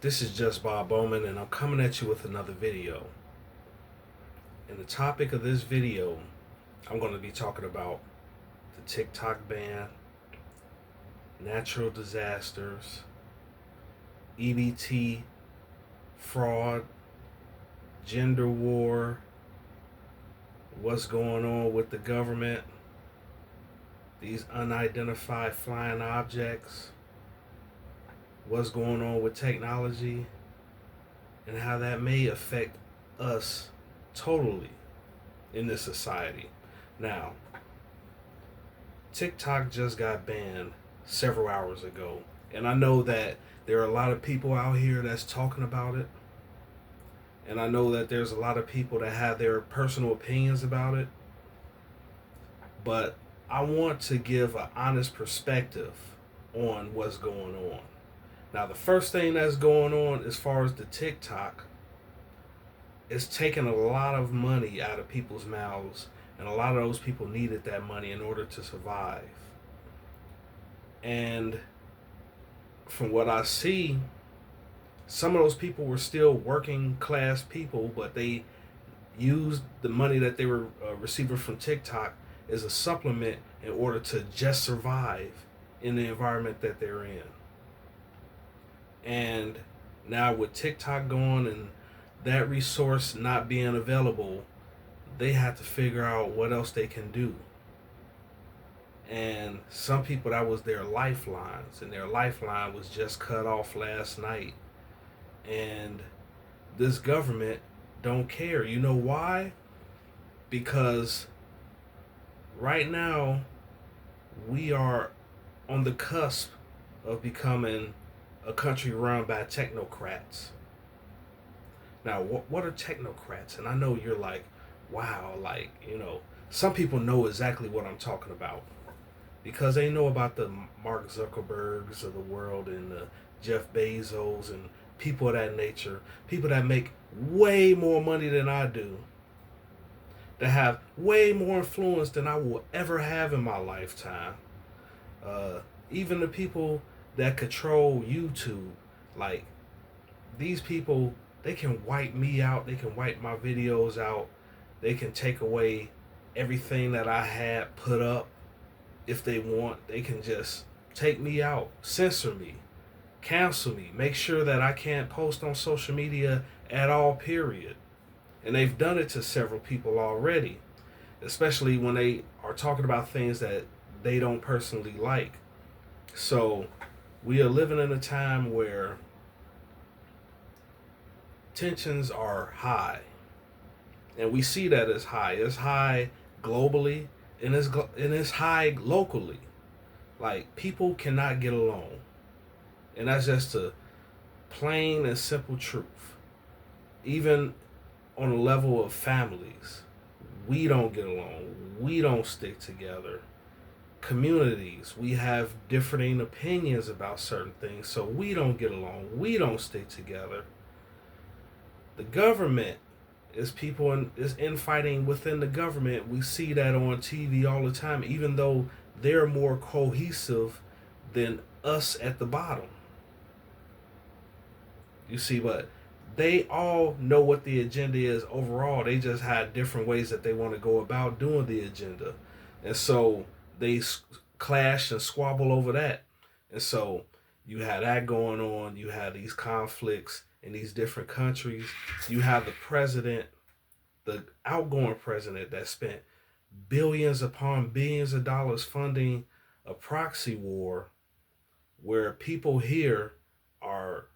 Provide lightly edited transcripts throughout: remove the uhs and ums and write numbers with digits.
This is just Bob Bowman, and I'm coming at you with another video. And the topic of this video, I'm going to be talking about the TikTok ban, natural disasters, EBT fraud, gender war, what's going on with the government, these unidentified flying objects, what's going on with technology, and how that may affect us totally in this society. Now, TikTok just got banned several hours ago, and I know that there are a lot of people out here that's talking about it, and I know that there's a lot of people that have their personal opinions about it, but I want to give an honest perspective on what's going on. Now, the first thing that's going on as far as the TikTok is taking a lot of money out of people's mouths, and a lot of those people needed that money in order to survive. And from what I see, some of those people were still working class people, but they used the money that they were receiving from TikTok as a supplement in order to just survive in the environment that they're in. And now with TikTok gone and that resource not being available, they have to figure out what else they can do. And some people, that was their lifelines, and their lifeline was just cut off last night. And this government don't care. You know why? Because right now we are on the cusp of becoming a country run by technocrats. Now, what are technocrats? And I know you're like, wow, some people know exactly what I'm talking about because they know about the Mark Zuckerbergs of the world and the Jeff Bezos and people of that nature, people that make way more money than I do, that have way more influence than I will ever have in my lifetime. Even the people that control YouTube, like these people, they can wipe me out, they can wipe my videos out, they can take away everything that I had put up if they want. They can just take me out, censor me, cancel me, make sure that I can't post on social media at all, period. And they've done it to several people already, especially when they are talking about things that they don't personally like. So we are living in a time where tensions are high, and we see that it's high. It's high globally, and it's high locally. Like, people cannot get along, and that's just a plain and simple truth. Even on a level of families, we don't get along. We don't stick together. Communities, we have differing opinions about certain things, so we don't get along. We don't stick together. The government is infighting within the government. We see that on TV all the time, even though they're more cohesive than us at the bottom. You see, but they all know what the agenda is overall. They just had different ways that they want to go about doing the agenda. And so they clash and squabble over that. And so you had that going on. You had these conflicts in these different countries. You have the president, the outgoing president, that spent billions upon billions of dollars funding a proxy war where people here are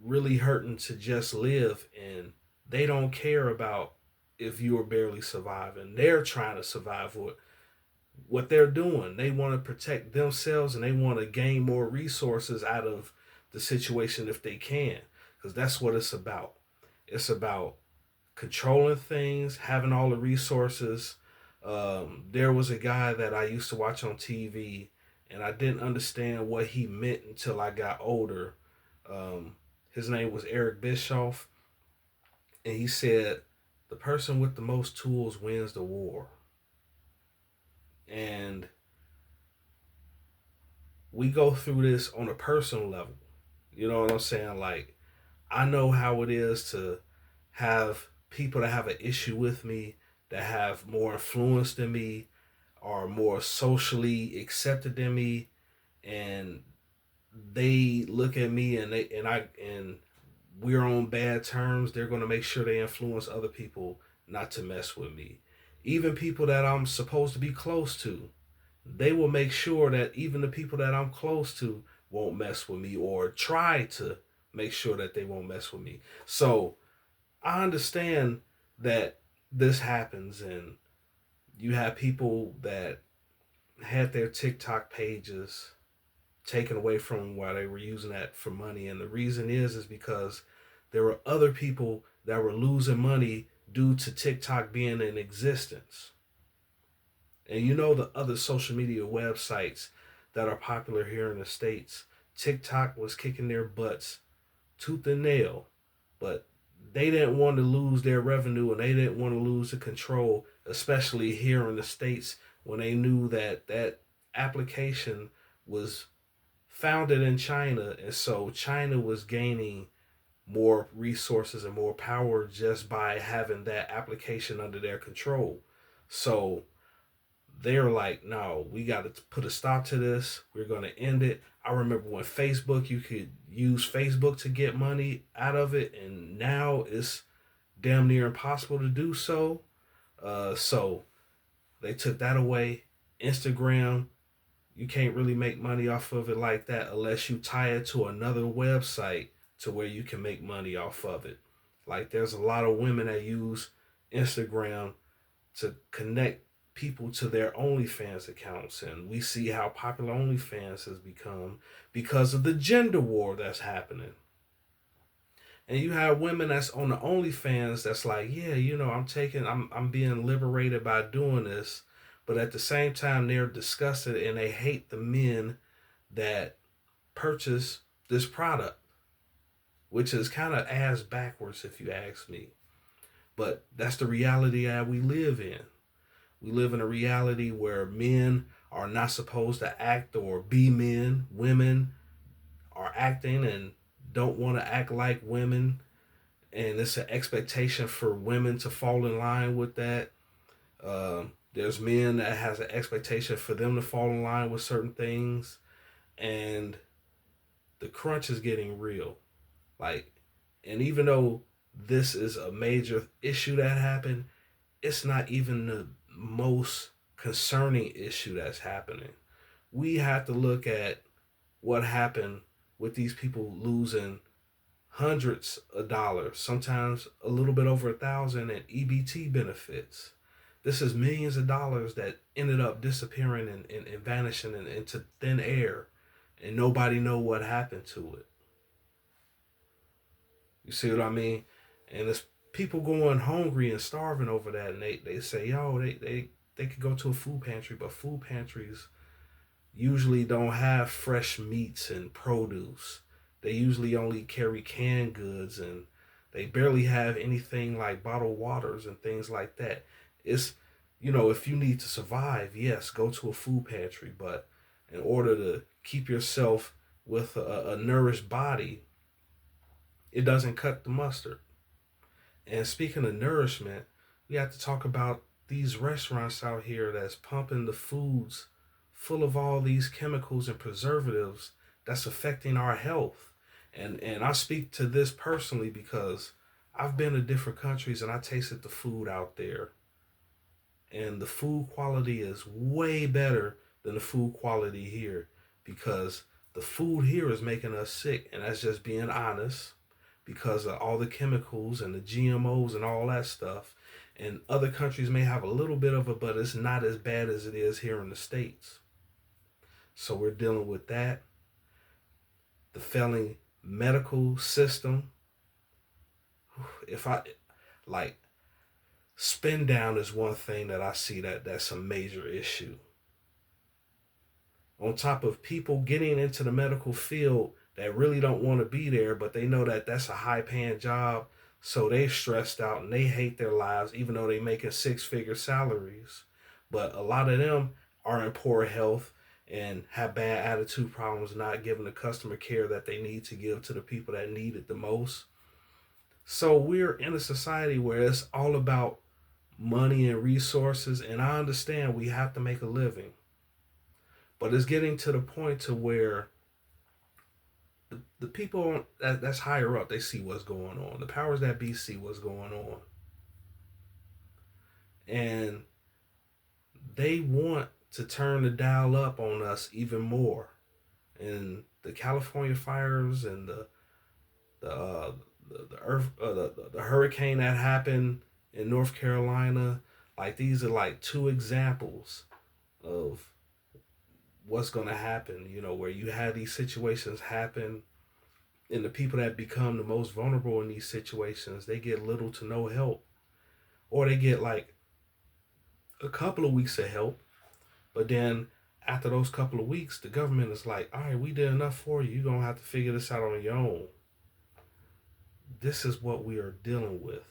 really hurting to just live, and they don't care about if you are barely surviving. They're trying to survive what they're doing. They want to protect themselves, and they want to gain more resources out of the situation if they can, because that's what it's about. It's about controlling things, having all the resources. There was a guy that I used to watch on TV, and I didn't understand what he meant until I got older. His name was Eric Bischoff, and he said, the person with the most tools wins the war. And we go through this on a personal level. You know what I'm saying? Like, I know how it is to have people that have an issue with me, that have more influence than me, are more socially accepted than me, and they look at me and we're on bad terms. They're going to make sure they influence other people not to mess with me. Even people that I'm supposed to be close to, they will make sure that even the people that I'm close to won't mess with me, or try to make sure that they won't mess with me. So I understand that this happens, and you have people that had their TikTok pages taken away from them while they were using that for money. And the reason is because there were other people that were losing money due to TikTok being in existence. And you know, the other social media websites that are popular here in the States, TikTok was kicking their butts tooth and nail, but they didn't want to lose their revenue, and they didn't want to lose the control, especially here in the States, when they knew that that application was founded in China. And so China was gaining more resources and more power just by having that application under their control. So they're like, no, we got to put a stop to this. We're going to end it. I remember when Facebook, you could use Facebook to get money out of it, and now it's damn near impossible to do so. So they took that away. Instagram, you can't really make money off of it like that unless you tie it to another website to where you can make money off of it. Like, there's a lot of women that use Instagram to connect people to their OnlyFans accounts, and we see how popular OnlyFans has become because of the gender war that's happening. And you have women that's on the OnlyFans that's like, yeah, I'm being liberated by doing this, but at the same time they're disgusted and they hate the men that purchase this product, which is kind of ass backwards if you ask me. But that's the reality that we live in. We live in a reality where men are not supposed to act or be men. Women are acting and don't want to act like women. And it's an expectation for women to fall in line with that. There's men that has an expectation for them to fall in line with certain things. And the crunch is getting real. Like, and even though this is a major issue that happened, it's not even the most concerning issue that's happening. We have to look at what happened with these people losing hundreds of dollars, sometimes a little bit over 1,000 in EBT benefits. This is millions of dollars that ended up disappearing and vanishing into thin air, and nobody know what happened to it. You see what I mean? And it's people going hungry and starving over that, and they say, yo, they could go to a food pantry, but food pantries usually don't have fresh meats and produce. They usually only carry canned goods, and they barely have anything like bottled waters and things like that. It's, if you need to survive, yes, go to a food pantry, but in order to keep yourself with a nourished body, it doesn't cut the mustard. And speaking of nourishment, we have to talk about these restaurants out here that's pumping the foods full of all these chemicals and preservatives that's affecting our health. And I speak to this personally because I've been to different countries and I tasted the food out there. And the food quality is way better than the food quality here, because the food here is making us sick, and that's just being honest, because of all the chemicals and the GMOs and all that stuff. And other countries may have a little bit of it, but it's not as bad as it is here in the States. So we're dealing with that. The failing medical system. If I like spin down is one thing that I see that's a major issue. On top of people getting into the medical field that really don't want to be there, but they know that that's a high paying job. So they stressed out and they hate their lives, even though they making six-figure salaries. But a lot of them are in poor health and have bad attitude problems, not giving the customer care that they need to give to the people that need it the most. So we're in a society where it's all about money and resources, and I understand we have to make a living, but it's getting to the point to where the people that's higher up, they see what's going on. The powers that be see what's going on, and they want to turn the dial up on us even more. And the California fires and the the earth the hurricane that happened in North Carolina, like these are like two examples of what's going to happen. You know, where you have these situations happen, and the people that become the most vulnerable in these situations, they get little to no help, or they get like a couple of weeks of help, but then after those couple of weeks, the government is like, all right, we did enough for you. You're going to have to figure this out on your own. This is what we are dealing with.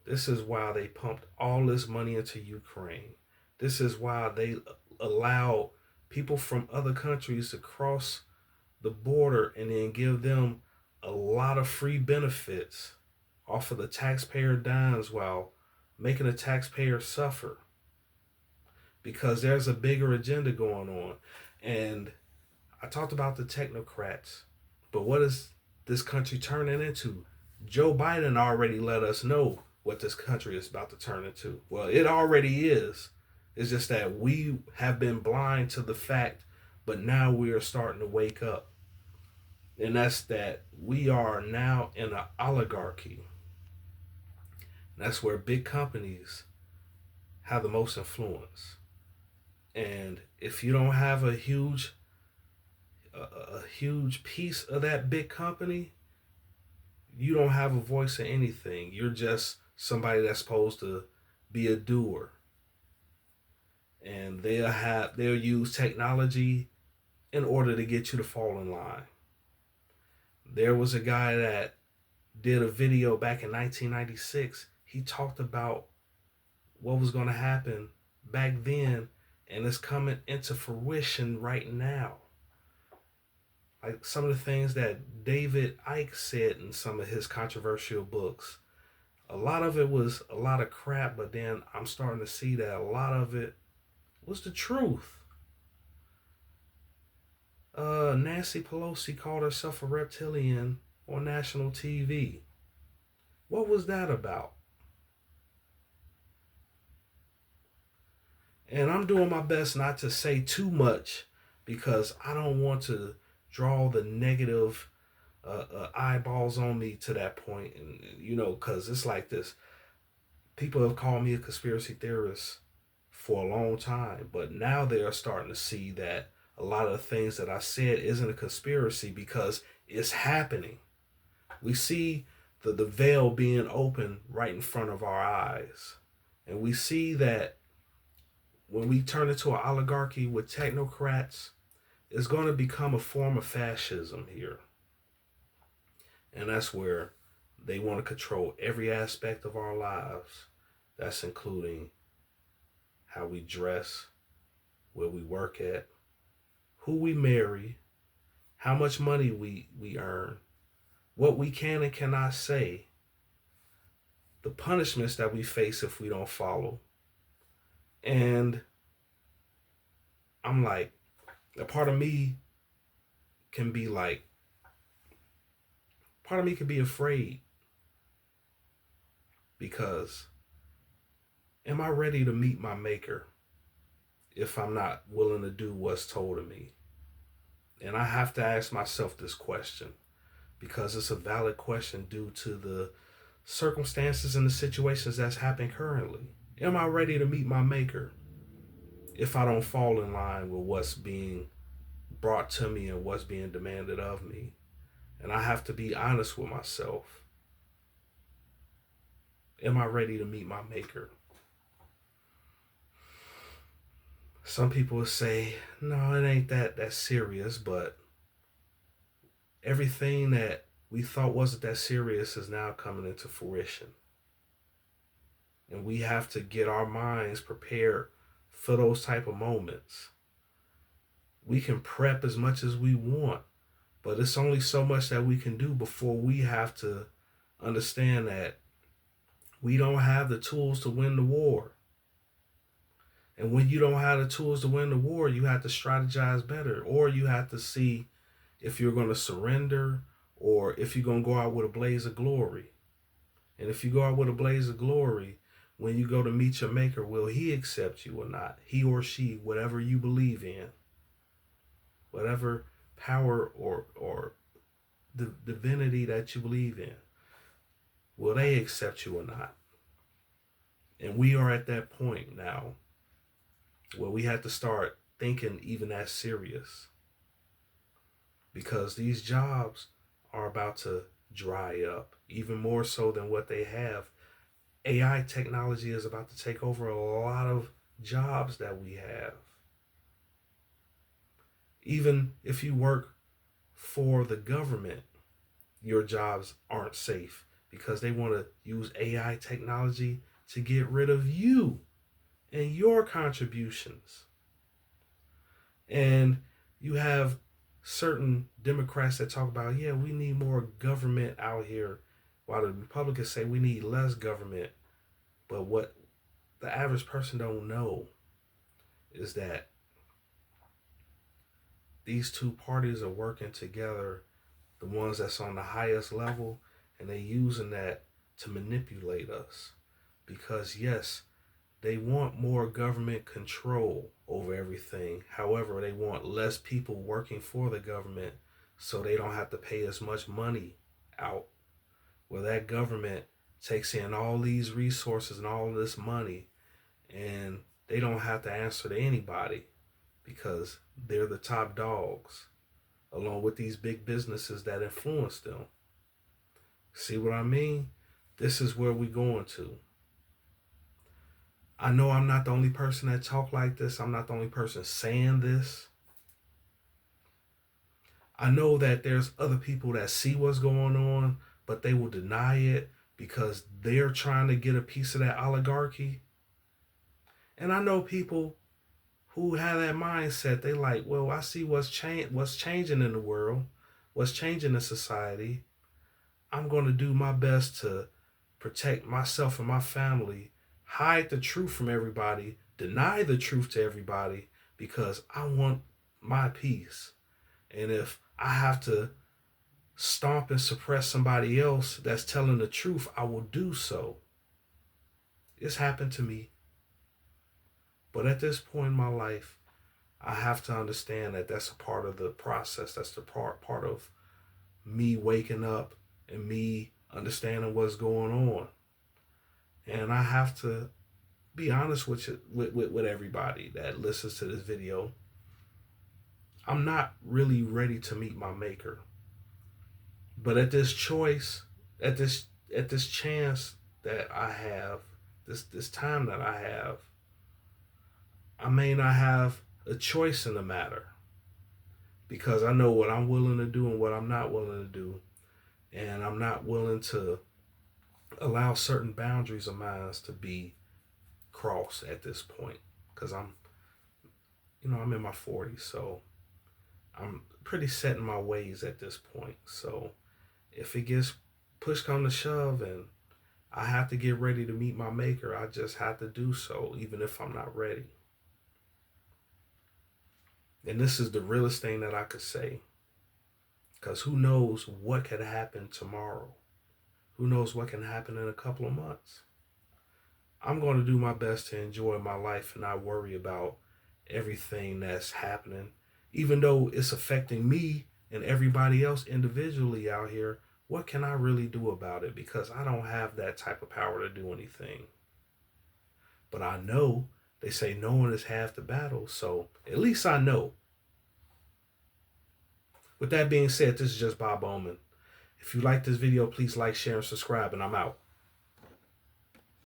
This is why they pumped all this money into Ukraine. This is why they allow people from other countries to cross the border and then give them a lot of free benefits off of the taxpayer dimes while making the taxpayer suffer, because there's a bigger agenda going on. And I talked about the technocrats, but what is this country turning into? Joe Biden already let us know what this country is about to turn into. Well, it already is. It's just that we have been blind to the fact, but now we are starting to wake up. And that's that we are now in an oligarchy. That's where big companies have the most influence. And if you don't have a huge piece of that big company, you don't have a voice in anything. You're just somebody that's supposed to be a doer. And they'll use technology in order to get you to fall in line. There was a guy that did a video back in 1996. He talked about what was going to happen back then, and it's coming into fruition right now. Like some of the things that David Icke said in some of his controversial books. A lot of it was a lot of crap, but then I'm starting to see that a lot of it was the truth. Nancy Pelosi called herself a reptilian on national TV. What was that about? And I'm doing my best not to say too much because I don't want to draw the negative eyeballs on me to that point. And, because it's like this. People have called me a conspiracy theorist for a long time, but now they are starting to see that a lot of the things that I said isn't a conspiracy because it's happening. We see the veil being open right in front of our eyes. And we see that when we turn into an oligarchy with technocrats, it's going to become a form of fascism here. And that's where they want to control every aspect of our lives. That's including how we dress, where we work at, who we marry, how much money we earn, what we can and cannot say, the punishments that we face if we don't follow. And I'm like, a part of me can be afraid because am I ready to meet my maker if I'm not willing to do what's told of me? And I have to ask myself this question because it's a valid question due to the circumstances and the situations that's happening currently. Am I ready to meet my maker if I don't fall in line with what's being brought to me and what's being demanded of me? And I have to be honest with myself. Am I ready to meet my maker? Some people will say, no, it ain't that serious, but everything that we thought wasn't that serious is now coming into fruition. And we have to get our minds prepared for those type of moments. We can prep as much as we want, but it's only so much that we can do before we have to understand that we don't have the tools to win the war. And when you don't have the tools to win the war, you have to strategize better, or you have to see if you're going to surrender or if you're going to go out with a blaze of glory. And if you go out with a blaze of glory, when you go to meet your maker, will he accept you or not? He or she, whatever you believe in, whatever power or the divinity that you believe in, will they accept you or not? And we are at that point now where we have to start thinking even that serious, because these jobs are about to dry up even more so than what they have. AI technology is about to take over a lot of jobs that we have. Even if you work for the government, your jobs aren't safe because they want to use AI technology to get rid of you and your contributions. And you have certain Democrats that talk about, yeah, we need more government out here, while the Republicans say we need less government. But what the average person don't know is that these two parties are working together, the ones that's on the highest level, and they using that to manipulate us. Because yes, they want more government control over everything. However, they want less people working for the government so they don't have to pay as much money out. Where that government takes in all these resources and all this money, and they don't have to answer to anybody because they're the top dogs, along with these big businesses that influence them. See what I mean? This is where we're going to. I know I'm not the only person that talk like this. I'm not the only person saying this. I know that there's other people that see what's going on, but they will deny it because they're trying to get a piece of that oligarchy. And I know people who have that mindset. They like, well, I see what's changing in the world, what's changing in society. I'm going to do my best to protect myself and my family, hide the truth from everybody, deny the truth to everybody, because I want my peace. And if I have to stomp and suppress somebody else that's telling the truth, I will do so. It's happened to me. But at this point in my life, I have to understand that that's a part of the process. That's the part of me waking up and me understanding what's going on. And I have to be honest with you, with everybody that listens to this video. I'm not really ready to meet my maker. But at this choice, at this chance that I have, this time that I have, I may not have a choice in the matter, because I know what I'm willing to do and what I'm not willing to do. And I'm not willing to allow certain boundaries of mine to be crossed at this point, because I'm in my 40s, so I'm pretty set in my ways at this point. So if it gets push come to shove and I have to get ready to meet my maker, I just have to do so, even if I'm not ready. And this is the realest thing that I could say, because who knows what could happen tomorrow? Who knows what can happen in a couple of months? I'm going to do my best to enjoy my life and not worry about everything that's happening, even though it's affecting me and everybody else individually out here. What can I really do about it? Because I don't have that type of power to do anything. But I know they say knowing is half the battle, so at least I know. With that being said, this is just Bob Bowman. If you like this video, please like, share, and subscribe, and I'm out.